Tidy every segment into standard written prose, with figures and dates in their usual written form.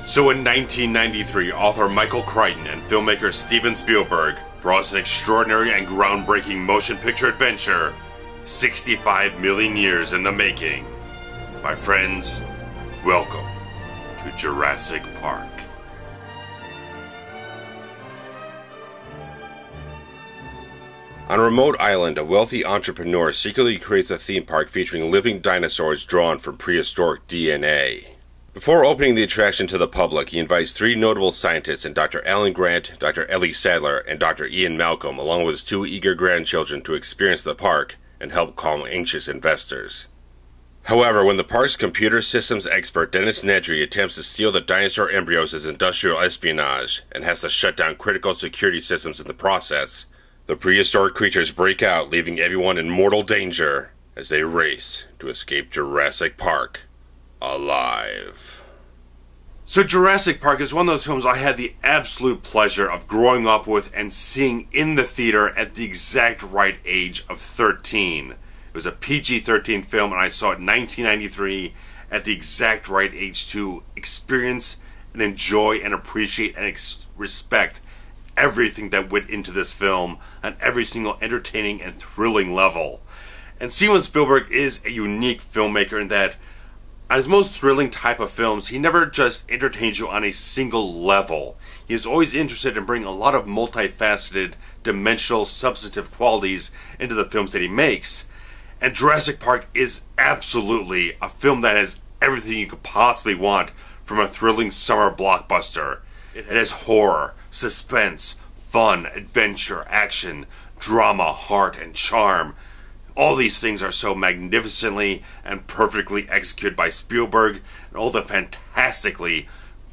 So in 1993, author Michael Crichton and filmmaker Steven Spielberg brought us an extraordinary and groundbreaking motion picture adventure, 65 million years in the making. My friends, welcome to Jurassic Park. On a remote island, a wealthy entrepreneur secretly creates a theme park featuring living dinosaurs drawn from prehistoric DNA. Before opening the attraction to the public, he invites three notable scientists in Dr. Alan Grant, Dr. Ellie Sadler, and Dr. Ian Malcolm, along with his two eager grandchildren, to experience the park and help calm anxious investors. However, when the park's computer systems expert Dennis Nedry attempts to steal the dinosaur embryos as industrial espionage and has to shut down critical security systems in the process, the prehistoric creatures break out, leaving everyone in mortal danger as they race to escape Jurassic Park alive. So Jurassic Park is one of those films I had the absolute pleasure of growing up with and seeing in the theater at the exact right age of 13. It was a PG-13 film, and I saw it in 1993 at the exact right age to experience and enjoy and appreciate and respect everything that went into this film on every single entertaining and thrilling level. And Steven Spielberg is a unique filmmaker in that on his most thrilling type of films, he never just entertains you on a single level. He is always interested in bringing a lot of multifaceted, dimensional, substantive qualities into the films that he makes. And Jurassic Park is absolutely a film that has everything you could possibly want from a thrilling summer blockbuster. It has horror, suspense, fun, adventure, action, drama, heart, and charm. All these things are so magnificently and perfectly executed by Spielberg, and all the fantastically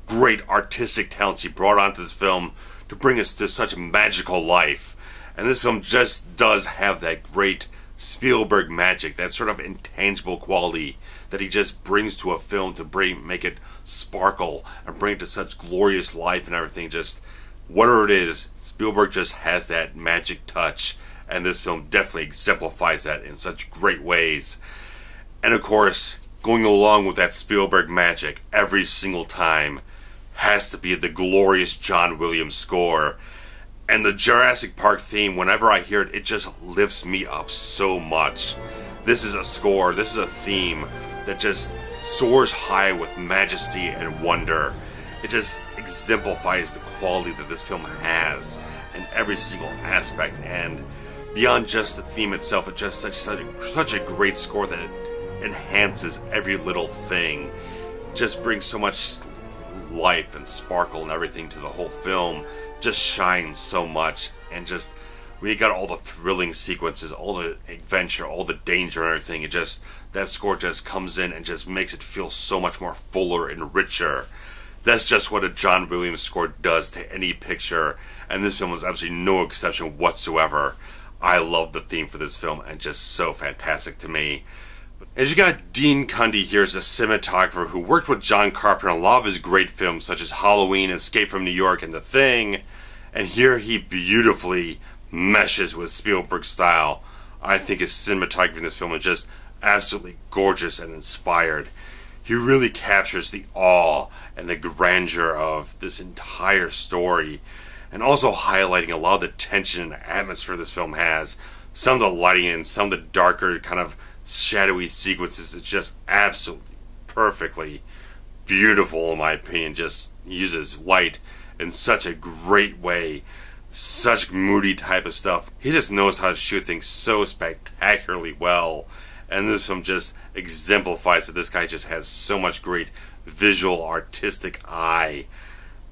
great artistic talents he brought onto this film to bring us to such magical life. And this film just does have that great Spielberg magic, that sort of intangible quality that he just brings to a film to make it sparkle and bring it to such glorious life and everything. Just whatever it is, Spielberg just has that magic touch. And this film definitely exemplifies that in such great ways. And of course, going along with that Spielberg magic every single time has to be the glorious John Williams score. And the Jurassic Park theme, whenever I hear it, it just lifts me up so much. This is a score, this is a theme that just soars high with majesty and wonder. It just exemplifies the quality that this film has in every single aspect, and beyond just the theme itself, it's just such a great score that it enhances every little thing. Just brings so much life and sparkle and everything to the whole film. Just shines so much, and just when you got all the thrilling sequences, all the adventure, all the danger and everything, that score just comes in and just makes it feel so much more fuller and richer. That's just what a John Williams score does to any picture, and this film is absolutely no exception whatsoever. I love the theme for this film, and just so fantastic to me. As you got Dean Cundey here as a cinematographer who worked with John Carpenter on a lot of his great films such as Halloween, Escape from New York, and The Thing, and here he beautifully meshes with Spielberg's style. I think his cinematography in this film is just absolutely gorgeous and inspired. He really captures the awe and the grandeur of this entire story, and also highlighting a lot of the tension and atmosphere this film has. Some of the lighting and some of the darker kind of shadowy sequences is just absolutely perfectly beautiful in my opinion. Just uses light in such a great way. Such moody type of stuff. He just knows how to shoot things so spectacularly well. And this film just exemplifies that this guy just has so much great visual artistic eye.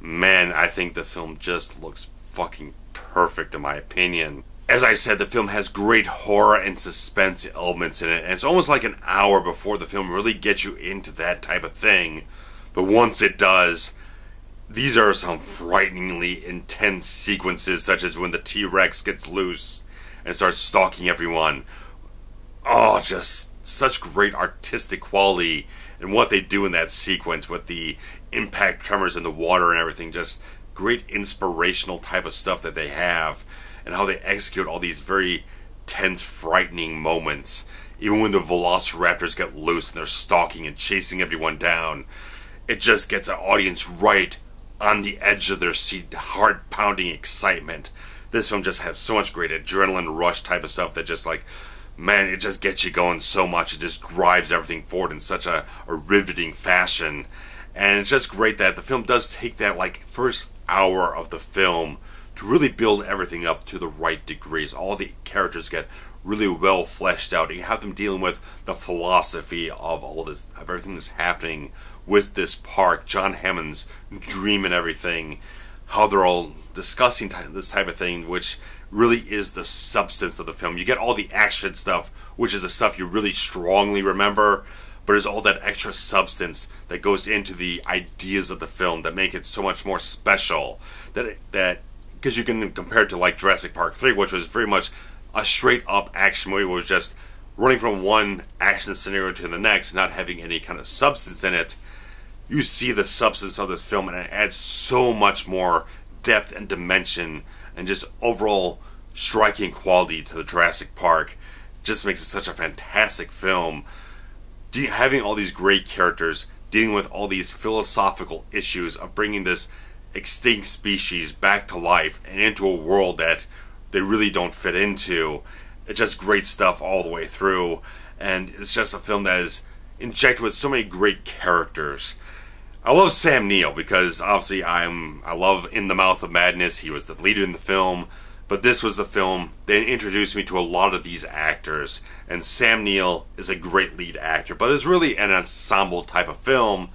Man, I think the film just looks fucking perfect in my opinion. As I said, the film has great horror and suspense elements in it, and it's almost like an hour before the film really gets you into that type of thing. But once it does, these are some frighteningly intense sequences, such as when the T-Rex gets loose and starts stalking everyone. Oh, just such great artistic quality in what they do in that sequence with the impact tremors in the water and everything. Just great inspirational type of stuff that they have, and how they execute all these very tense, frightening moments. Even when the velociraptors get loose and they're stalking and chasing everyone down, it just gets an audience right on the edge of their seat, heart-pounding excitement. This film just has so much great adrenaline rush type of stuff that just like, man, it just gets you going so much. It just drives everything forward in such a riveting fashion. And it's just great that the film does take that like first hour of the film to really build everything up to the right degrees. All the characters get really well fleshed out. You have them dealing with the philosophy of all this, of everything that's happening with this park, John Hammond's dream and everything, how they're all discussing this type of thing, which really is the substance of the film. You get all the action stuff, which is the stuff you really strongly remember, but there's all that extra substance that goes into the ideas of the film that make it so much more special. That because you can compare it to like Jurassic Park 3, which was very much a straight up action movie, where it was just running from one action scenario to the next, not having any kind of substance in it. You see the substance of this film, and it adds so much more depth and dimension and just overall striking quality to the Jurassic Park. Just makes it such a fantastic film. Having all these great characters dealing with all these philosophical issues of bringing this extinct species back to life and into a world that they really don't fit into. It's just great stuff all the way through, and it's just a film that is injected with so many great characters. I love Sam Neill because obviously I love In the Mouth of Madness. He was the leader in the film, but this was the film that introduced me to a lot of these actors, and Sam Neill is a great lead actor, but it's really an ensemble type of film.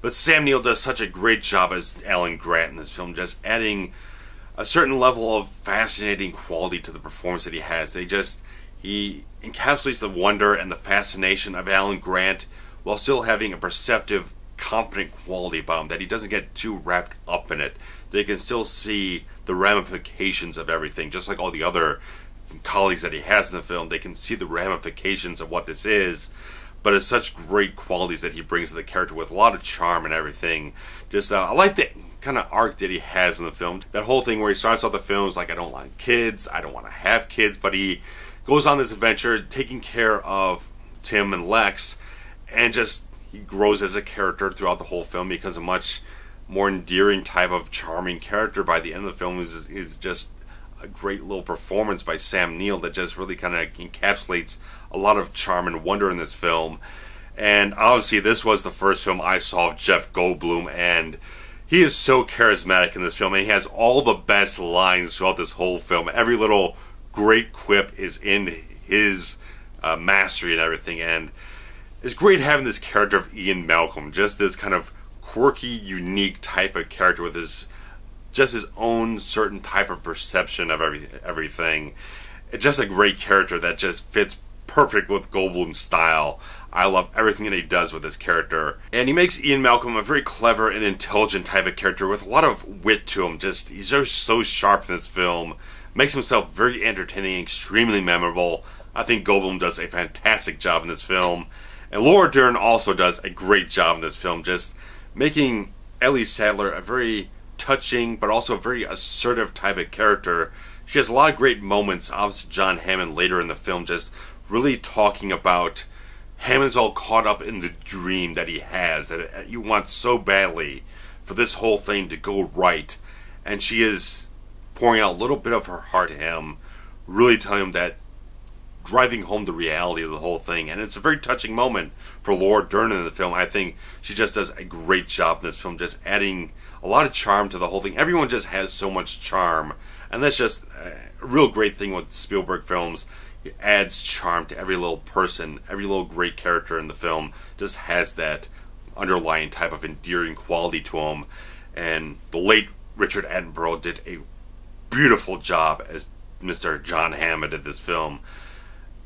But Sam Neill does such a great job as Alan Grant in this film, just adding a certain level of fascinating quality to the performance that he has. He encapsulates the wonder and the fascination of Alan Grant while still having a perceptive, confident quality about him, that he doesn't get too wrapped up in it. They can still see the ramifications of everything, just like all the other colleagues that he has in the film. They can see the ramifications of what this is, but it's such great qualities that he brings to the character with a lot of charm and everything. Just I like the kind of arc that he has in the film. That whole thing where he starts off the film is like, I don't like kids, I don't want to have kids, but he goes on this adventure taking care of Tim and Lex, and just he grows as a character throughout the whole film. He becomes a much more endearing type of charming character by the end of the film. Is just a great little performance by Sam Neill that just really kind of encapsulates a lot of charm and wonder in this film. And obviously this was the first film I saw of Jeff Goldblum, and he is so charismatic in this film, and he has all the best lines throughout this whole film. Every little great quip is in his mastery and everything, and it's great having this character of Ian Malcolm, just this kind of quirky, unique type of character with his own certain type of perception of everything. It's just a great character that just fits perfect with Goldblum's style. I love everything that he does with this character, and he makes Ian Malcolm a very clever and intelligent type of character with a lot of wit to him. He's just so sharp in this film, makes himself very entertaining, extremely memorable. I think Goldblum does a fantastic job in this film, and Laura Dern also does a great job in this film, just making Ellie Sattler a very touching but also very assertive type of character. She has a lot of great moments. Obviously John Hammond later in the film just really talking about Hammond's all caught up in the dream that he has, that he wants so badly for this whole thing to go right, and she is pouring out a little bit of her heart to him, really telling him that, driving home the reality of the whole thing. And it's a very touching moment for Laura Dern in the film. I think she just does a great job in this film, just adding a lot of charm to the whole thing. Everyone just has so much charm, and that's just a real great thing with Spielberg films. It adds charm to every little person, every little great character in the film just has that underlying type of endearing quality to him. And the late Richard Attenborough did a beautiful job as Mr. John Hammond in this film.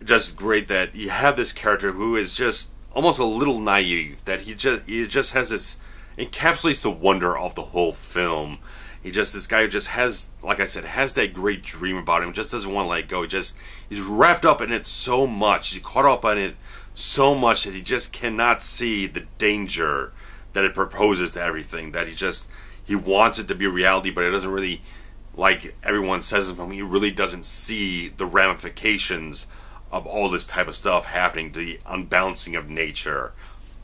Just great that you have this character who is just almost a little naive, that he just has this, encapsulates the wonder of the whole film. This guy who just has, like I said, has that great dream about him, just doesn't want to let it go. He's wrapped up in it so much, he's caught up in it so much that he just cannot see the danger that it proposes to everything, that he wants it to be reality, but it doesn't really, like everyone says in him, he really doesn't see the ramifications of all this type of stuff happening, to the unbalancing of nature.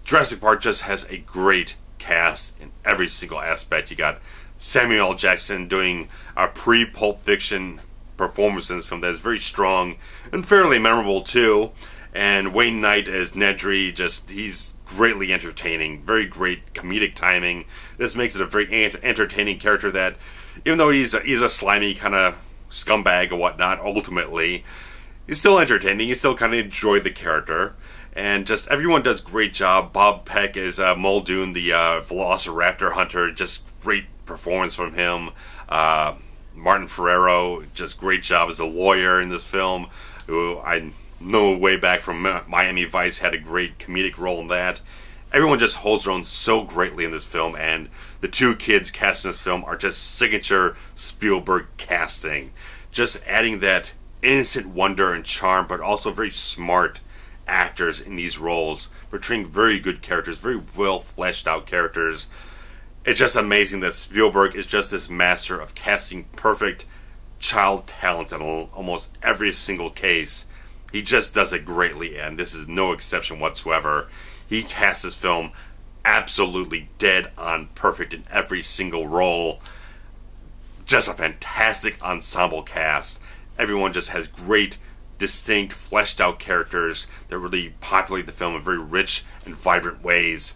Jurassic Park just has a great cast in every single aspect. You got Samuel L. Jackson doing a pre-Pulp Fiction performance in this film that is very strong and fairly memorable too. And Wayne Knight as Nedry, he's greatly entertaining, very great comedic timing. This makes it a very entertaining character that, even though he's a slimy kind of scumbag or whatnot, ultimately, he's still entertaining. You still kind of enjoy the character. And just everyone does a great job. Bob Peck as Muldoon, the Velociraptor hunter, just great performance from him. Martin Ferrero, just great job as a lawyer in this film, who I know way back from Miami Vice had a great comedic role in that. Everyone just holds their own so greatly in this film, and the two kids cast in this film are just signature Spielberg casting. Just adding that innocent wonder and charm, but also very smart actors in these roles, portraying very good characters, very well fleshed out characters. It's just amazing that Spielberg is just this master of casting perfect child talents in almost every single case. He just does it greatly, and this is no exception whatsoever. He casts this film absolutely dead on perfect in every single role. Just a fantastic ensemble cast. Everyone just has great, distinct, fleshed out characters that really populate the film in very rich and vibrant ways.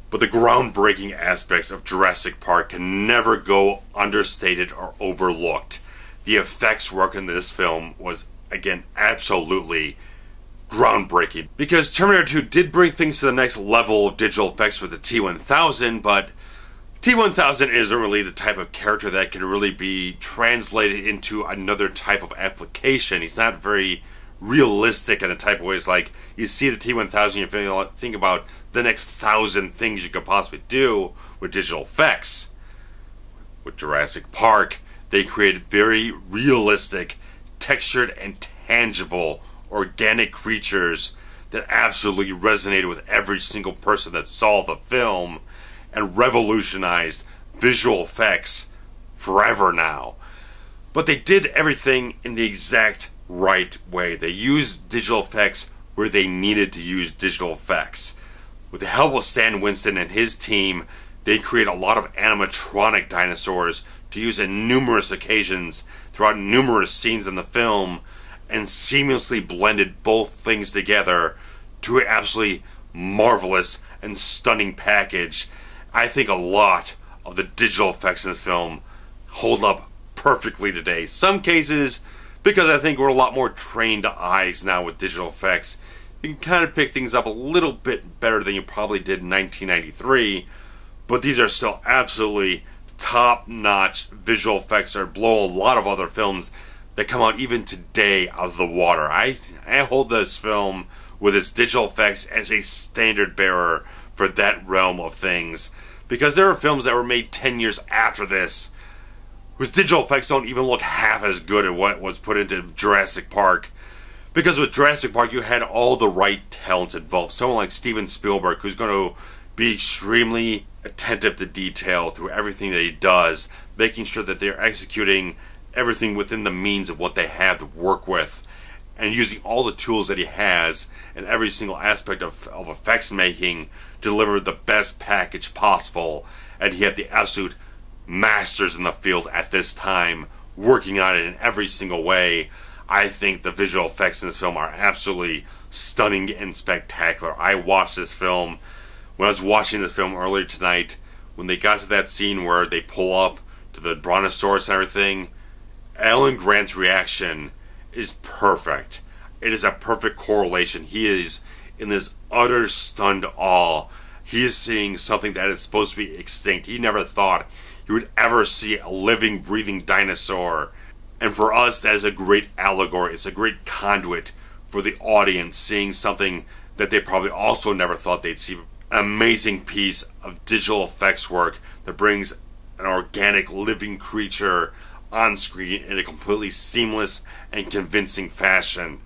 But the groundbreaking aspects of Jurassic Park can never go understated or overlooked. The effects work in this film was, again, absolutely groundbreaking. Because Terminator 2 did bring things to the next level of digital effects with the T-1000, but T-1000 isn't really the type of character that can really be translated into another type of application. He's not very realistic in a type of ways. Like, you see the T-1000, you think about the next 1,000 things you could possibly do with digital effects. With Jurassic Park, they created very realistic, textured and tangible organic creatures that absolutely resonated with every single person that saw the film and revolutionized visual effects forever now. But they did everything in the exact right way. They used digital effects where they needed to use digital effects. With the help of Stan Winston and his team, they created a lot of animatronic dinosaurs to use in numerous occasions throughout numerous scenes in the film, and seamlessly blended both things together to an absolutely marvelous and stunning package. I think a lot of the digital effects in this film hold up perfectly today. Some cases, because I think we're a lot more trained eyes now with digital effects, you can kind of pick things up a little bit better than you probably did in 1993, but these are still absolutely top-notch visual effects that blow a lot of other films that come out even today out of the water. I hold this film with its digital effects as a standard bearer for that realm of things, because there are films that were made 10 years after this whose digital effects don't even look half as good as what was put into Jurassic Park. Because with Jurassic Park, you had all the right talents involved. Someone like Steven Spielberg, who's going to be extremely attentive to detail through everything that he does, making sure that they're executing everything within the means of what they have to work with, and using all the tools that he has in every single aspect of effects making to deliver the best package possible. And he had the absolute masters in the field at this time working on it in every single way. I think the visual effects in this film are absolutely stunning and spectacular. I watched this film, when I was watching this film earlier tonight, when they got to that scene where they pull up to the Brontosaurus and everything, Alan Grant's reaction is perfect. It is a perfect correlation. He is in this utter stunned awe. He is seeing something that is supposed to be extinct. He never thought he would ever see a living, breathing dinosaur. And for us, that is a great allegory. It's a great conduit for the audience, seeing something that they probably also never thought they'd see. An amazing piece of digital effects work that brings an organic, living creature on screen in a completely seamless and convincing fashion.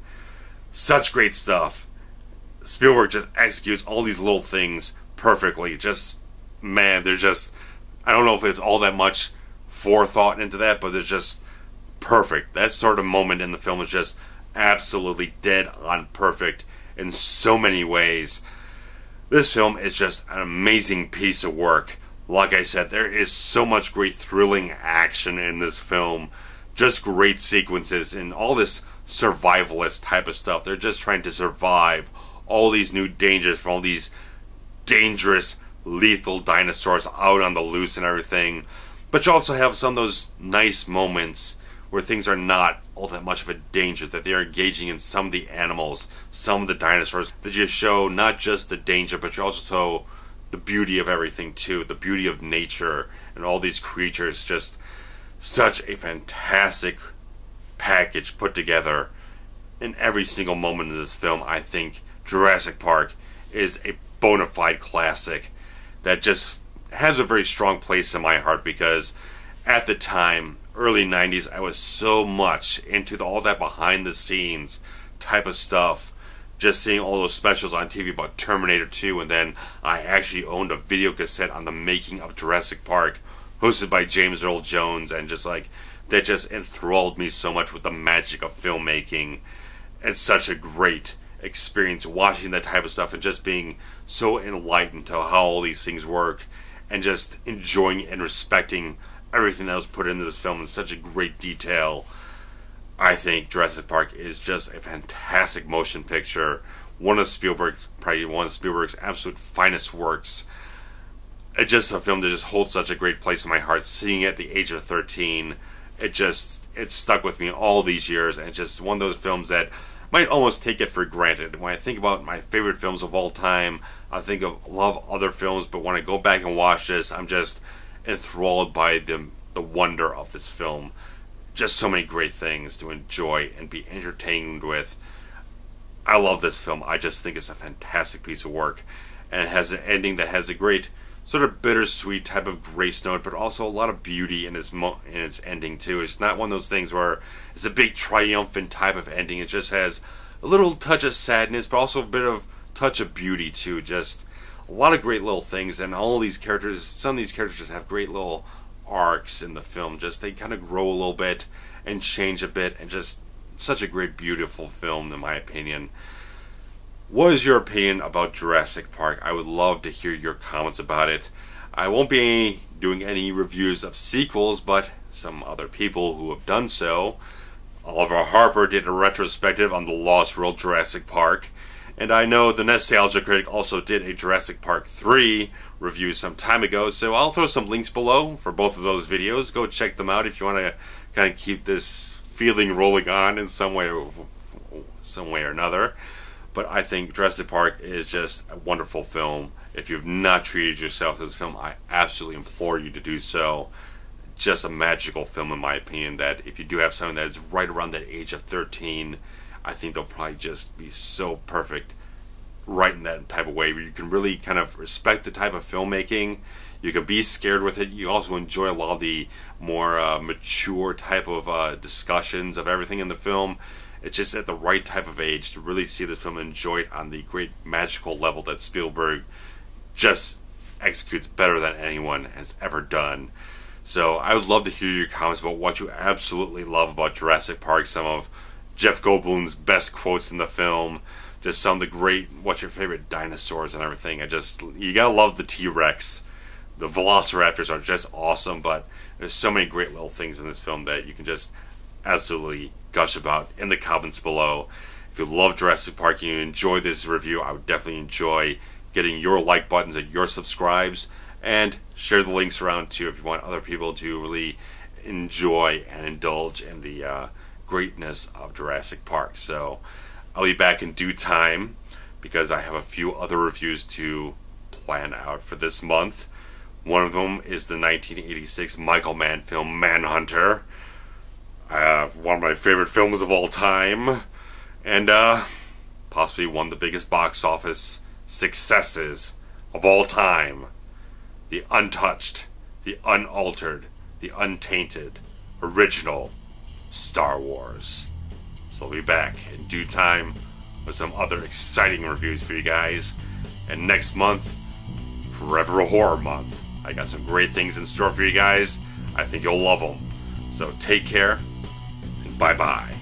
Such great stuff. Spielberg just executes all these little things perfectly. Just, man, they're just, I don't know if it's all that much forethought into that, but they're just perfect. That sort of moment in the film is just absolutely dead on perfect in so many ways. This film is just an amazing piece of work. Like I said, there is so much great thrilling action in this film. Just great sequences and all this survivalist type of stuff. They're just trying to survive all these new dangers from all these dangerous, lethal dinosaurs out on the loose and everything. But you also have some of those nice moments where things are not all that much of a danger, that they are engaging in some of the animals, some of the dinosaurs, that you show not just the danger, but you also show the beauty of everything too, the beauty of nature and all these creatures. Just such a fantastic package put together in every single moment of this film. I think Jurassic Park is a bona fide classic that just has a very strong place in my heart, because at the time, early 90s, I was so much into all that behind the scenes type of stuff. Just seeing all those specials on TV about Terminator 2, and then I actually owned a video cassette on the making of Jurassic Park, hosted by James Earl Jones, and just like, that just enthralled me so much with the magic of filmmaking. It's such a great experience watching that type of stuff and just being so enlightened to how all these things work, and just enjoying and respecting everything that was put into this film in such a great detail. I think Jurassic Park is just a fantastic motion picture. Probably one of Spielberg's absolute finest works. It's just a film that just holds such a great place in my heart. Seeing it at the age of 13, it's stuck with me all these years, and it's just one of those films that might almost take it for granted. When I think about my favorite films of all time, I think of a lot of other films, but when I go back and watch this, I'm just enthralled by the wonder of this film. Just so many great things to enjoy and be entertained with. I love this film. I just think it's a fantastic piece of work, and it has an ending that has a great sort of bittersweet type of grace note, but also a lot of beauty in its ending too. It's not one of those things where it's a big triumphant type of ending. It just has a little touch of sadness, but also a bit of touch of beauty too. Just a lot of great little things, and all these characters, some of these characters just have great little arcs in the film. Just they kind of grow a little bit and change a bit, and just such a great, beautiful film in my opinion. What is your opinion about Jurassic Park? I would love to hear your comments about it. I won't be doing any reviews of sequels, but some other people who have done so. Oliver Harper did a retrospective on the Lost World Jurassic Park, and I know the Nostalgia Critic also did a Jurassic Park 3 review some time ago, so I'll throw some links below for both of those videos. Go check them out if you want to kind of keep this feeling rolling on in some way or another. But I think Jurassic Park is just a wonderful film. If you've not treated yourself to this film, I absolutely implore you to do so. Just a magical film in my opinion, that if you do have something that is right around that age of 13, I think they'll probably just be so perfect right in that type of way, where you can really kind of respect the type of filmmaking. You can be scared with it. You also enjoy a lot of the more mature type of discussions of everything in the film. It's just at the right type of age to really see this film and enjoy it on the great magical level that Spielberg just executes better than anyone has ever done. So I would love to hear your comments about what you absolutely love about Jurassic Park, some of Jeff Goldblum's best quotes in the film, just some of the great, what's your favorite dinosaurs and everything. You gotta love the T-Rex. The Velociraptors are just awesome, but there's so many great little things in this film that you can just absolutely gush about in the comments below. If you love Jurassic Park and you enjoy this review, I would definitely enjoy getting your like buttons and your subscribes, and share the links around too if you want other people to really enjoy and indulge in the greatness of Jurassic Park. So I'll be back in due time, because I have a few other reviews to plan out for this month. One of them is the 1986 Michael Mann film Manhunter. One of my favorite films of all time, and possibly one of the biggest box office successes of all time. The untouched, the unaltered, the untainted, original Star Wars. So I'll be back in due time with some other exciting reviews for you guys. And next month, Forever a Horror Month. I got some great things in store for you guys. I think you'll love them. So take care, and bye-bye.